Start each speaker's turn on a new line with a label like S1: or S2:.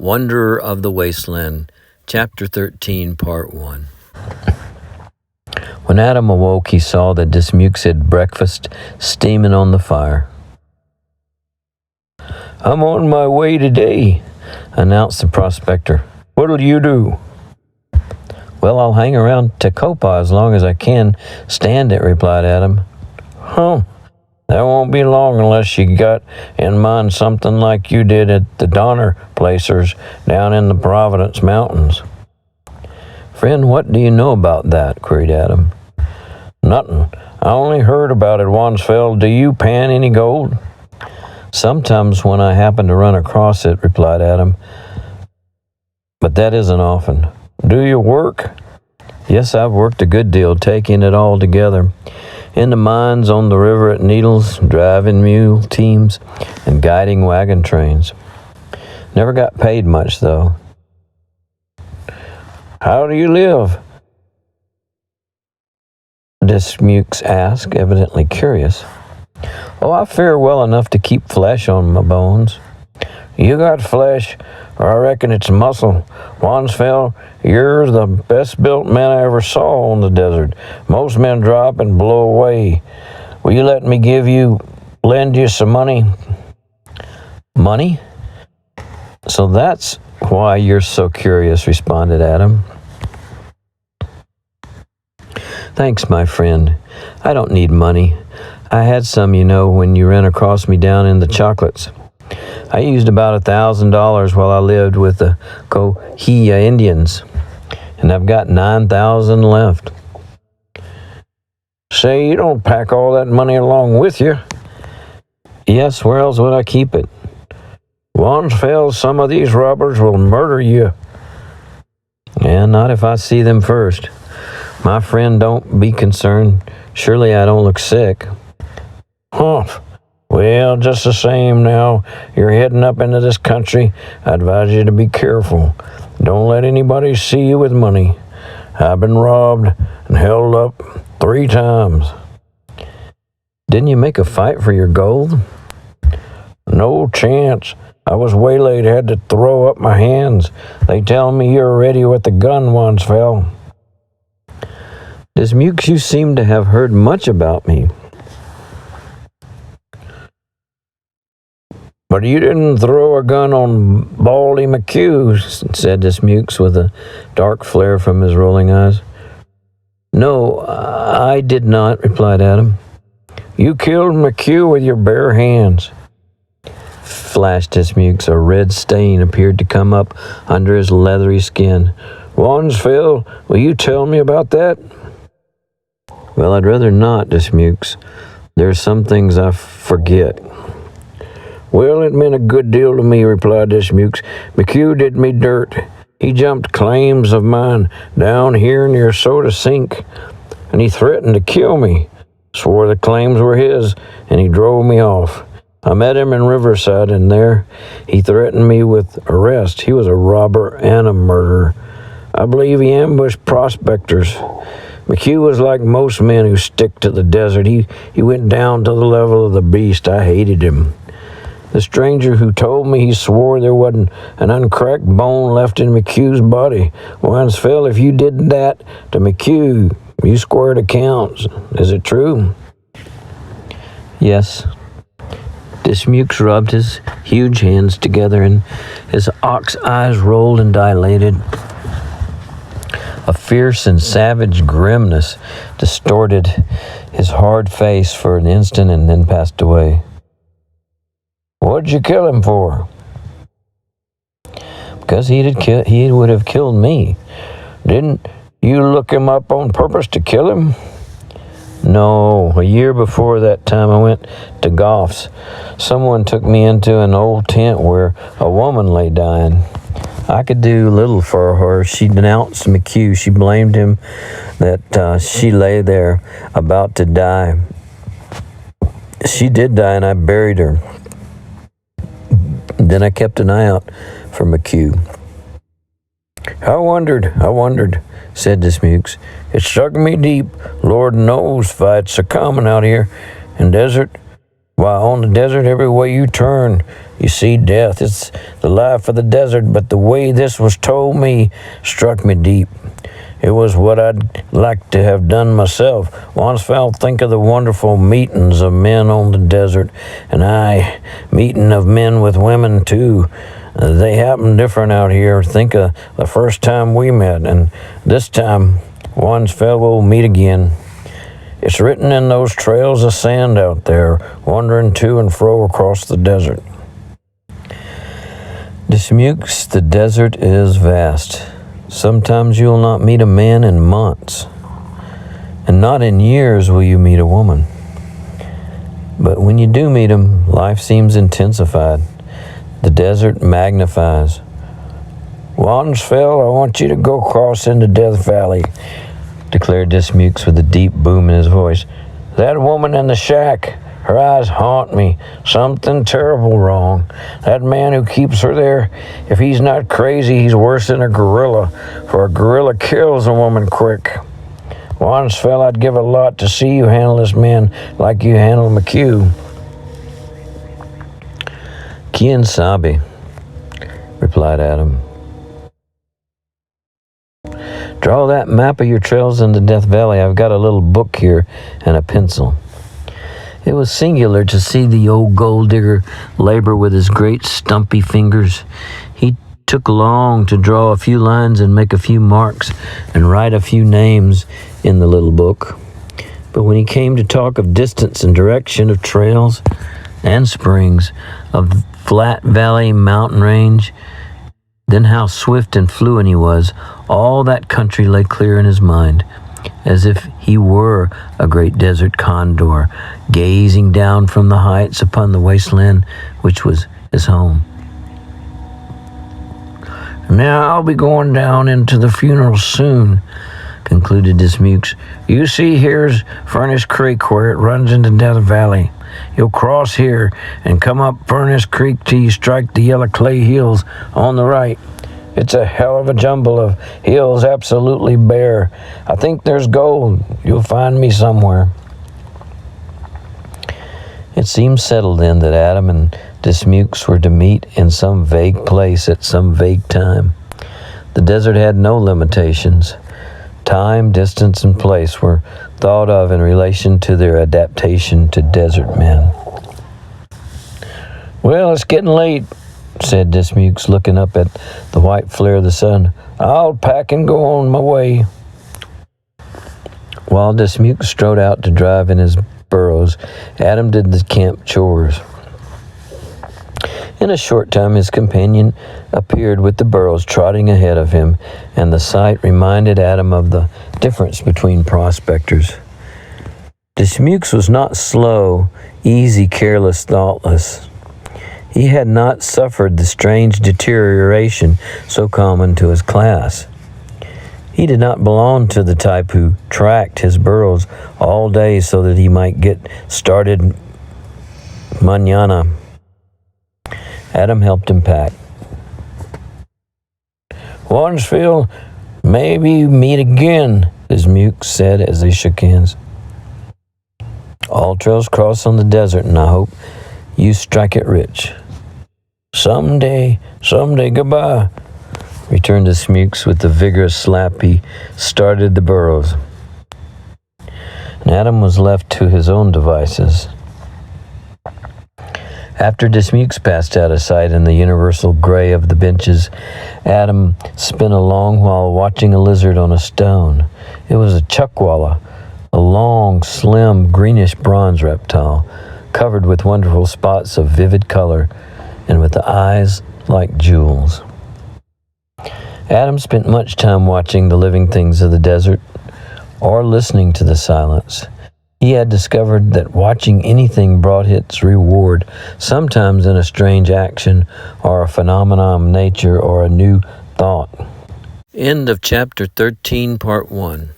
S1: Wanderer of the Wasteland, Chapter 13, Part 1. When Adam awoke, he saw that Dismukes had breakfast steaming on the fire. "I'm on my way today," announced the prospector. "What'll you do?" "Well, I'll hang around Tecopa as long as I can stand it," replied Adam. "Huh. That won't be long unless you got in mind something like you did at the Donner Placers down in the Providence Mountains." "Friend, what do you know about that?" queried Adam. "Nothing. I only heard about it once, Phil. Do you pan any gold?" "Sometimes when I happen to run across it," replied Adam. "But that isn't often." "Do you work?" "Yes, I've worked a good deal, taking it all together. In the mines, on the river at Needles, driving mule teams, and guiding wagon trains. Never got paid much, though." "How do you live?" Dismukes asked, evidently curious. "Oh, I fare well enough to keep flesh on my bones." "You got flesh, or I reckon it's muscle. Wansfeld, you're the best built man I ever saw on the desert. Most men drop and blow away. Will you let me lend you some money?" "Money? So that's why you're so curious," responded Adam. "Thanks, my friend. I don't need money. I had some, when you ran across me down in the chocolates. I used about $1,000 while I lived with the Coahuila Indians, and I've got 9,000 left." "Say, you don't pack all that money along with you?" "Yes, where else would I keep it?" "Wansfeld, some of these robbers will murder you." "And not if I see them first. My friend, don't be concerned. Surely I don't look sick." "Humph. Well, just the same now, you're heading up into this country. I advise you to be careful. Don't let anybody see you with money. I've been robbed and held up 3 times. "Didn't you make a fight for your gold?" "No chance. I was waylaid, had to throw up my hands. They tell me you're ready with the gun once, fell." "Dismukes, you seem to have heard much about me." "But you didn't throw a gun on Baldy McHugh," said Dismukes with a dark flare from his rolling eyes. "No, I did not," replied Adam. "You killed McHugh with your bare hands," flashed Dismukes. A red stain appeared to come up under his leathery skin. "Wansfeld, will you tell me about that?" "Well, I'd rather not, Dismukes. There are some things I forget." "Well, it meant a good deal to me," replied Dismukes. "McHugh did me dirt. He jumped claims of mine down here near Soda Sink, and he threatened to kill me. Swore the claims were his, and he drove me off. I met him in Riverside, and there he threatened me with arrest. He was a robber and a murderer. I believe he ambushed prospectors. McHugh was like most men who stick to the desert. He went down to the level of the beast. I hated him. The stranger who told me he swore there wasn't an uncracked bone left in McHugh's body. Wansfeld, if you did that to McHugh, you squared accounts. Is it true?" "Yes." Dismukes rubbed his huge hands together, and his ox eyes rolled and dilated. A fierce and savage grimness distorted his hard face for an instant and then passed away. "What'd you kill him for?" "Because he would have killed me." "Didn't you look him up on purpose to kill him?" "No. A year before that time I went to Goff's. Someone took me into an old tent where a woman lay dying. I could do little for her. She denounced McHugh. She blamed him that she lay there about to die. She did die, and I buried her. Then I kept an eye out for McHugh." I wondered, said Dismukes. "It struck me deep. Lord knows fights are common out here in desert. Why, on the desert, every way you turn, you see death. It's the life of the desert, but the way this was told me struck me deep. It was what I'd like to have done myself. Once fell, think of the wonderful meetings of men on the desert, and meeting of men with women too. They happen different out here. Think of the first time we met, and this time, once fell, we'll meet again. It's written in those trails of sand out there, wandering to and fro across the desert. Dismukes, the desert is vast. Sometimes you'll not meet a man in months, and not in years will you meet a woman. But when you do meet them, life seems intensified. The desert magnifies. Wansfeld, I want you to go across into Death Valley, declared Dismukes with a deep boom in his voice. That woman in the shack, her eyes haunt me. Something terrible wrong. That man who keeps her there, if he's not crazy, he's worse than a gorilla, for a gorilla kills a woman quick. Once, fell, I'd give a lot to see you handle this man like you handle McHugh. Quien sabe, replied Adam. Draw that map of your trails into Death Valley. I've got a little book here and a pencil. It was singular to see the old gold digger labor with his great stumpy fingers. He took long to draw a few lines and make a few marks and write a few names in the little book. But when he came to talk of distance and direction of trails and springs, of flat valley, mountain range, then how swift and fluent he was, all that country lay clear in his mind, as if he were a great desert condor, gazing down from the heights upon the wasteland which was his home. Now I'll be going down into the funeral soon, concluded Dismukes. You see, here's Furnace Creek where it runs into Death Valley. You'll cross here and come up Furnace Creek till you strike the yellow clay hills on the right. It's a hell of a jumble of hills, absolutely bare. I think there's gold. You'll find me somewhere. It seemed settled then that Adam and Dismukes were to meet in some vague place at some vague time. The desert had no limitations. Time, distance, and place were thought of in relation to their adaptation to desert men. Well, it's getting late, said Dismukes, looking up at the white flare of the sun. I'll pack and go on my way. While Dismukes strode out to drive in his burros, Adam did the camp chores. In a short time, his companion appeared with the burros trotting ahead of him, and the sight reminded Adam of the difference between prospectors. Dismukes was not slow, easy, careless, thoughtless. He had not suffered the strange deterioration so common to his class. He did not belong to the type who tracked his burros all day so that he might get started mañana. Adam helped him pack. Wansfield, maybe meet again, Dismukes said as they shook hands. All trails cross on the desert, and I hope you strike it rich. Someday, goodbye, returned Dismukes with the vigorous slap he started the burros. And Adam was left to his own devices. After Dismukes passed out of sight in the universal gray of the benches, Adam spent a long while watching a lizard on a stone. It was a chuckwalla, a long, slim, greenish bronze reptile, covered with wonderful spots of vivid color and with the eyes like jewels. Adam spent much time watching the living things of the desert or listening to the silence. He had discovered that watching anything brought its reward, sometimes in a strange action or a phenomenon of nature or a new thought. End of chapter 13, part 1.